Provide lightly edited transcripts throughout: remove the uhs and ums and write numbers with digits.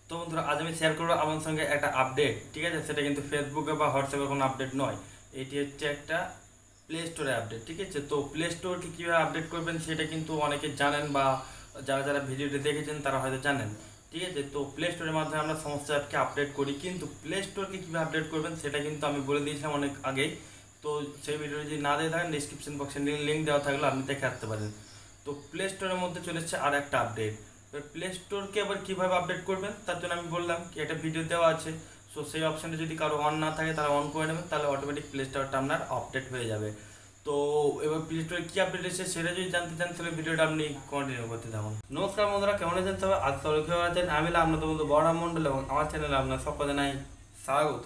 তো বন্ধুরা আজ আমি শেয়ার করবো আমার সঙ্গে একটা আপডেট, ঠিক আছে। সেটা কিন্তু ফেসবুকে বা হোয়াটসঅ্যাপে কোনো আপডেট নয়, এটি হচ্ছে একটা প্লে স্টোরে আপডেট, ঠিক আছে। তো প্লে স্টোরকে কীভাবে আপডেট করবেন সেটা কিন্তু অনেকে জানেন, বা যারা যারা ভিডিওটি দেখেছেন তারা হয়তো জানেন, ঠিক আছে। তো প্লে স্টোরের মাধ্যমে আমরা সমস্ত অ্যাপকে আপডেট করি, কিন্তু প্লে স্টোরকে কীভাবে আপডেট করবেন সেটা কিন্তু আমি বলে দিয়েছিলাম অনেক আগেই। তো সেই ভিডিওটি যদি না দিয়ে থাকেন ডিসক্রিপশন বক্সে লিঙ্ক দেওয়া থাকলে আপনি দেখে আসতে পারেন। তো প্লে স্টোরের মধ্যে চলে এসেছে আর একটা আপডেট। প্লে স্টোরকে আবার কীভাবে আপডেট করবেন তার জন্য আমি বললাম কি একটা ভিডিও দেওয়া আছে। সো সেই অপশানটা যদি কারো অন না থাকে তারা অন করে নেবেন, তাহলে অটোমেটিক প্লে স্টোরটা আপনার আপডেট হয়ে যাবে। তো এবার প্লে স্টোরে কী আপডেট এসেছে সেটা যদি জানতে চান তাহলে ভিডিওটা আপনি কন্টিনিউ করতে থাকুন। নমস্কার বন্ধুরা, কেমন আছেন সবাই? আজ সবাই কেমন আছেন? আমি আপনাদের বন্ধু বড়রাম মণ্ডল এবং আমার চ্যানেলে আপনার সকল জানাই স্বাগত।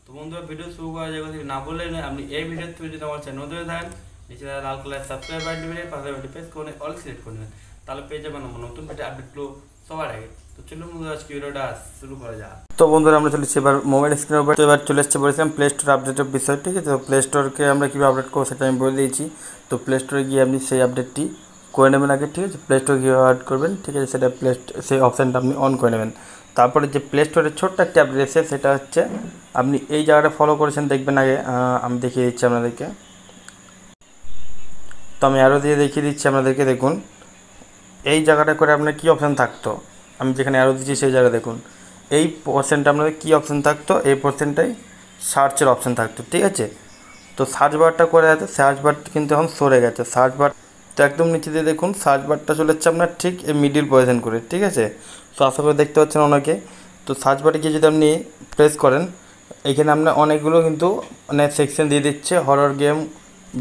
তো বন্ধুরা ভিডিও শুরু করা যায় কথা না বললেই নয়, আপনি এই ভিডিও থেকে যদি আমার চ্যানেল নতুন থাকেন নিচে লাল কালার সাবস্ক্রাইব বাটন টিপে পাশে প্রেস করে অল সিলেক্ট করে নেবেন, তাহলে পেয়ে যাবেন আমার নতুন ভিডিও আপডেটগুলো সবার আগে। তো চলুন বন্ধুরা আজকে ভিডিওটা শুরু করা যাক। তো বন্ধুরা আমরা চলেছি এবার মোবাইল স্ক্রিনের উপর। এবার চলে এসেছে বলেছিলাম প্লে স্টোর আপডেটের বিষয়, ঠিক আছে। তো প্লে স্টোরকে আমরা কীভাবে আপডেট করবো সেটা আমি বলে দিয়েছি। তো প্লে স্টোরে গিয়ে আপনি সেই আপডেটটি করে নেবেন আগে, ঠিক আছে। প্লে স্টোরে কীভাবে আপডেট করবেন, ঠিক আছে, সেটা সেই অপশানটা আপনি অন করে নেবেন। তারপরে যে প্লে স্টোরের ছোট্ট একটা আপডেট এসে সেটা হচ্ছে আপনি এই জায়গাটা ফলো করেছেন দেখবেন আগে, আমি দেখিয়ে দিচ্ছি আপনাদেরকে। তো আমি আরও দিয়ে দেখিয়ে দিচ্ছি আপনাদেরকে, দেখুন এই জায়গাটা করে আপনার কী অপশান থাকতো, আমি যেখানে আরও দিচ্ছি সেই জায়গায় দেখুন এই পোর্শনটা আপনাদের কী অপশান থাকতো, এই পোর্শনটাই সার্চের অপশান থাকতো, ঠিক আছে। তো সার্চ বারটা করে আছে, সার্চ বারটা কিন্তু এখন সরে গেছে। সার্চ বার তো একদম নিচে দিয়ে দেখুন সার্চ বারটা চলে যাচ্ছে আপনার ঠিক এই মিডিল পজিশন করে, ঠিক আছে। তো আশা করে দেখতে পাচ্ছেন অনেকে। তো সার্চ বারে গিয়ে যদি আপনি প্রেস করেন এখানে আপনার অনেকগুলো কিন্তু অনেক সেকশন দিয়ে দিচ্ছে, horror game,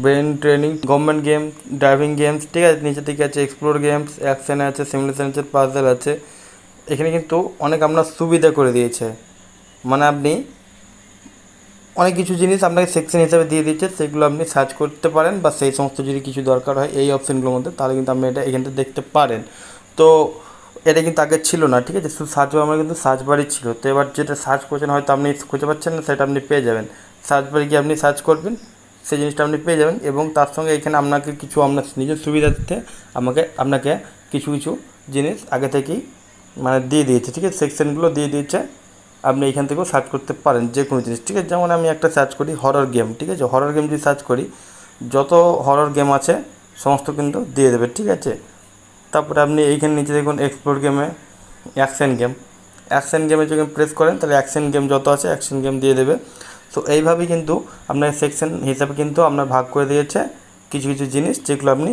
brain training, government game, driving games, ঠিক আছে। নিচে দিকে আছে এক্সপ্লোর গেমস, অ্যাকশন আছে, সিমুলেশন আছে, পাজল আছে। এখানে কিন্তু অনেক আপনার সুবিধা করে দিয়েছে, মানে আপনি অনেক কিছু জিনিস আপনাকে সেকশন হিসাবে দিয়ে দিচ্ছে, সেগুলো আপনি সার্চ করতে পারেন, বা সেই সমস্ত যদি কিছু দরকার হয় এই অপশানগুলোর মধ্যে তাহলে কিন্তু আপনি এটা এখান থেকে দেখতে পারেন। তো এটা কিন্তু আগে ছিল না, ঠিক আছে। শুধু সার্চ বার আমার কিন্তু সার্চ বারই ছিল। তো এবার যেটা সার্চ করছেন হয়তো আপনি খুঁজে পাচ্ছেন না, সেটা আপনি পেয়ে যাবেন। সার্চ বারে গিয়ে আপনি সার্চ করবেন, সেই জিনিসটা আপনি পেয়ে যাবেন। এবং তার সঙ্গে এখানে আপনাকে কিছু আপনার নিজের সুবিধার্থে আপনাকে কিছু কিছু জিনিস আগে থেকেই মানে দিয়ে দিয়েছে, ঠিক আছে। সেকশনগুলো দিয়ে দিয়েছে, আপনি এখান থেকেও সার্চ করতে পারেন যে কোনো জিনিস, ঠিক আছে। যেমন আমি একটা সার্চ করি হরর গেম, ঠিক আছে। হরর গেম যদি সার্চ করি যত হরর গেম আছে সমস্ত কিন্তু দিয়ে দেবে, ঠিক আছে। তারপরে আপনি এইখানে নিচে দেখুন এক্সপ্লোর গেমে অ্যাকশন গেমে যদি প্রেস করেন তাহলে অ্যাকশন গেম যত আছে অ্যাকশন গেম দিয়ে দেবে। তো এইভাবেই কিন্তু আপনার সেকশন হিসাবে কিন্তু আপনার ভাগ করে দিয়েছে কিছু কিছু জিনিস, যেগুলো আপনি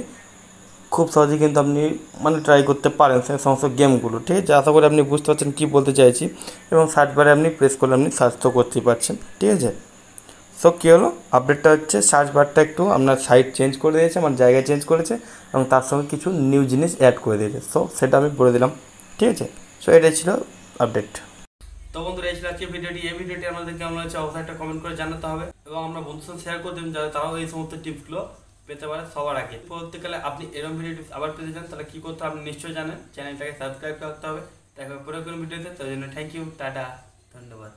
খুব সহজেই কিন্তু আপনি মানে ট্রাই করতে পারেন সেই সমস্ত গেমগুলো, ঠিক আছে। আশা করি আপনি বুঝতে পারছেন কী বলতে চাইছি। এবং সার্চ বারে আপনি প্রেস করলে আপনি সার্চ তো করতেই পারছেন, ঠিক আছে। সো কী হলো আপডেটটা হচ্ছে সার্চ বারটা একটু আপনার সাইড চেঞ্জ করে দিয়েছে, মানে জায়গায় চেঞ্জ করেছে, এবং তার সঙ্গে কিছু নিউ জিনিস অ্যাড করে দিয়েছে। সো সেটা আমি বলে দিলাম, ঠিক আছে। সো এটাই ছিল আপডেট। তো বন্ধুরা এই ছিল আজকে ভিডিওটি। এই ভিডিওটি আমাদের কেমন হচ্ছে অবশ্যই একটা কমেন্ট করে জানাতে হবে, এবং আমরা বন্ধুর সাথে শেয়ার করে দেবেন যাতে তারাও এই সমস্ত টিপসগুলো পেতে পারে সবার আগে। পরবর্তীকালে আপনি এরকম ভিডিও টিপস আবার পেতে চান তাহলে কী করতে হবে আপনি নিশ্চয়ই জানেন, চ্যানেলটাকে সাবস্ক্রাইব করতে হবে। দেখা পরে কোনো ভিডিওতে, তার জন্য থ্যাংক ইউ, টাটা, ধন্যবাদ।